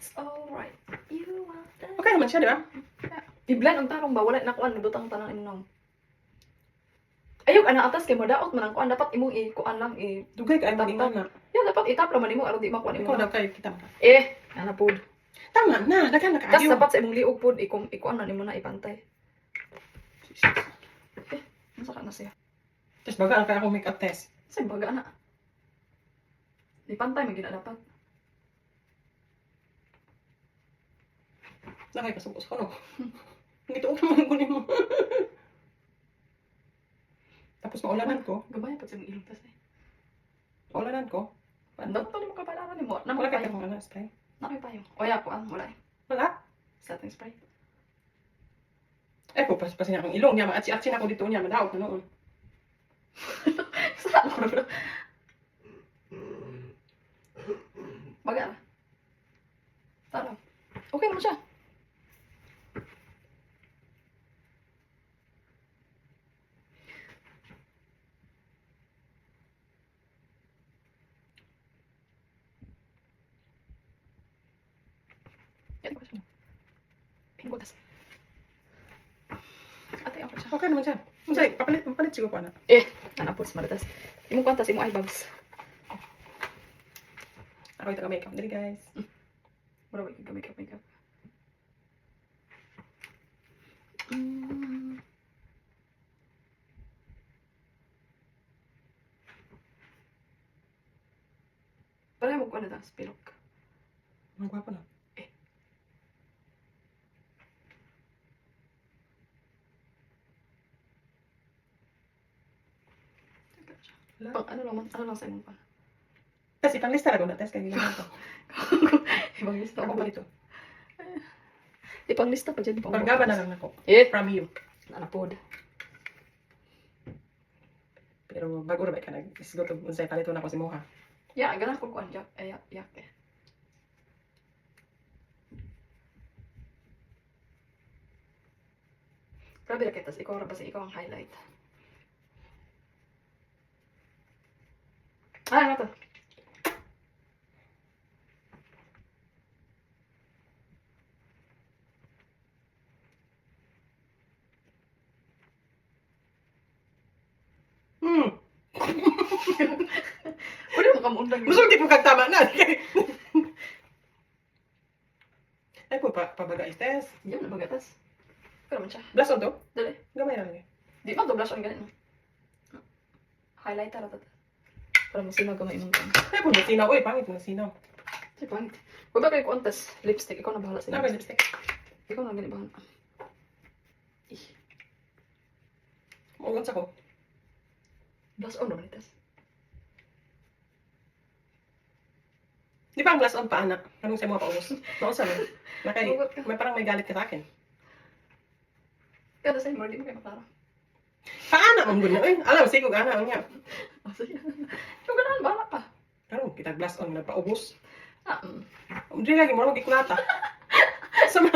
It's alright. You want that? Okay naman siya, di ba? I-blend ang tarong ba? Wala na kuan, nabutang tanang inom. Ayok, ana atas kay mo daot man ang kuan. Dapat imong i-kuan lang Dugay ka ay maging na. Yeah, dapat itap naman imo aron di makuan Ikaw imo. daw kayo kita pa. Ana pod. Tama na, daghan na Tas kaayo. dapat sa imong liog pod ikuan na nimo na ipantay. Nasa ka na siya. Tapos baga ang kaya akong make-up test. Sa baga na. Ipantay man gina dapat. Nakay kasubos ko, no? Hindi to okay mo mo. Tapos maulanan ko. Gabay pa sa imong ilong tas eh. Maulanan ko. Dapat pa nimo kapalaran nimo. Na Wala mo kaya payo. kung ano, spray. Na may payo. Oya kuan wala eh. Wala. Setting spray. Eh, pasin akong ilong niya. Maatsi-atsin ako dito niya. Madaot na noon. Saan ako na? Baga na. Tara. Okay naman siya. Yan ko siya. Pinggutas. Ate ako siya. Okay naman siya. Masay, papalit siguro ko na. Anak po, maritas. Imong kwantas, imong eyebags. Ako ito ka-makeup. Dali guys. Mura ba yung makeup. Parang mo ko na tas, pilok. Ang gwapo na. Pang ano lang sa imong pa. Tapos ipanglista na ko na test. Kaya gano'n ko. Ibang lista Ako ko pa pa. dito. Ipang lista pa dyan. Pagaba na lang ako. From you. Nanapod. Pero bago na ba ka nag-isgo to unsay palito na ko si Moha. Ya, ganang ko kuan jak. Yak eh. Grabe ra kita, ikaw ra basta ikaw ang highlight. Ano to? Pwede mo kamundang Gusto hindi mo kagtama na. Ay po, pabaga is test. Yan na bagatas. Pero man siya. Blush on to? Dali. Gamay lang eh. Di man to blush on ganito. Highlighter ata. Para masinaw gamay imong kan. Ay po, nasinaw. Uy, pangit na sinaw. Say pangit. Huwag ba kayo contest? Lipstick. Ikaw na bahala sa Nakay lipstick. lipstick. Ikaw na ganit bahala. Maugan sa ko. Blush on naman itas. Di ba ang blush on pa, anak? Anong sa mga paubos? Nausa mo. Nakay, may parang may galit ka sa akin. Kaya sa inyo, hindi mo kayo maklaro. Paana mong guna? Uy, alam, sigog ana ang niya. Sige. Ikaw ganahan, bahala ka. Pero kita blush on, nagpaubos. Ah, Hindi lagi mo lang ikulata. Sama.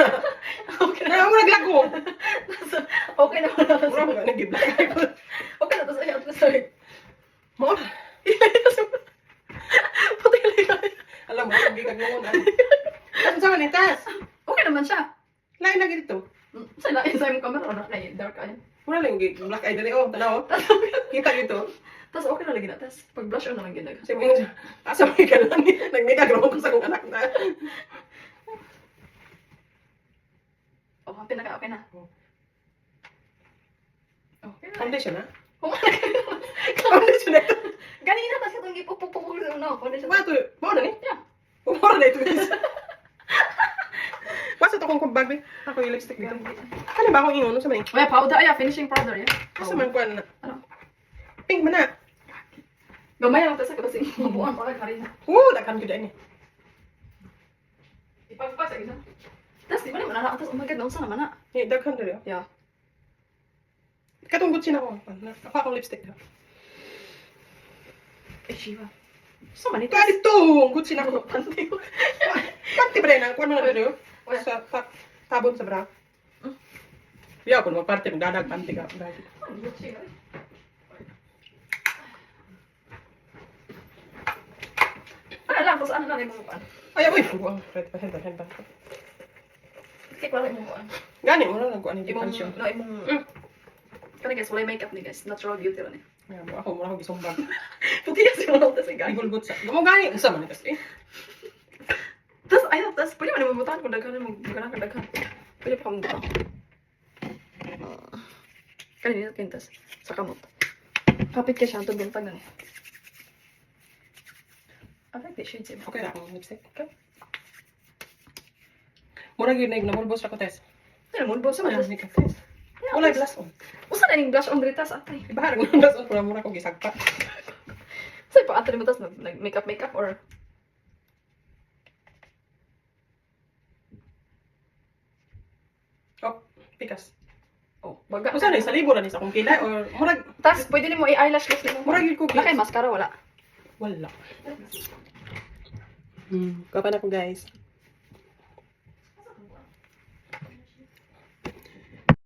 okay na. Kaya mo naglago. Okay na wala na. Mura mo nga nag-black. Okay na to sa'yo. Sorry. Mo? Puti ka lang. Alam mo, hindi ka ngungunan. Saan sa manitas? Okay naman siya. Lain lagi dito. Sa lain sa imong camera, wala kay dark eye. Wala lang yung black eye dali. Oh, tanaw. Kita dito. Tapos okay na lagi na. Tapos pag blush on naman ginag. Kasi mo yun siya. Asa mo ka lang. Nagmidagro ko sa kong anak na. Oh, pinaka okay na. Okay na. Foundation na? Foundation na. Ganina kasi itong ipupupupul no. Foundation. Ba ito? Mo na ni? Yeah. Mo na ito. Basta ito kong kumbag. Ako yung lipstick dito. Ano ba akong ingon? Sa may? May powder. Yeah, finishing powder. Yeah. Basta man ko na. Ano? Pink man na. Gamay lang kasi kasi mabuhan pa lang karina. Daghan ko dyan eh. Ipagpasa gina. Tapos di ba naman anak? Tapos oh my god, naunsa naman na. Daghan dali. Yeah. Katunggot siya ako. Ako akong lipstick na. Shiva. Sa man ito? Kaya dito! Good siya ako. Panty ko. Panty ba rin? Kuha mo na dito? Sa tabon sa bra. Biya ako naman parte. Magdadag panty ka. Ano lang, tapos ano lang yung mga Ay, uy, buang. Headband. Kaya wala imong kuan. Gani mo na nagkuan ni Imong, calcium. no, imong... Kani guys, wala makeup ni guys. Natural beauty ron eh. Nga mo ako mura ko gisumbag. Puti kasi mo lang kasi guys. Igulgut sa. Mo gani unsa man kasi. Tapos, ayun, tapos, pwede mo naman butahan kung daghan mo, daghan ka daghan. Pwede pa kang butang. Kanina kintas sa kamot. Kapit ka siya, ang tugong tanan. I like this shade, Okay ra akong lipstick. Okay. Mura gyud na namulbos ra ko test. Ano mo, bosa Wala man. ni ka test. Wala blush on. Usa na ning blush on gritas atay. Bahar ng blush on mura ko gisagpa. Say pa atay mo tas nag makeup or Oh, pikas. oh, baga. Unsa ni sa libo ra ni sa kung kilay or murag Tas pwede nimo i-eyelash look nimo. murag gyud ko. Wala kay mascara wala. Wala. Kapan ako guys.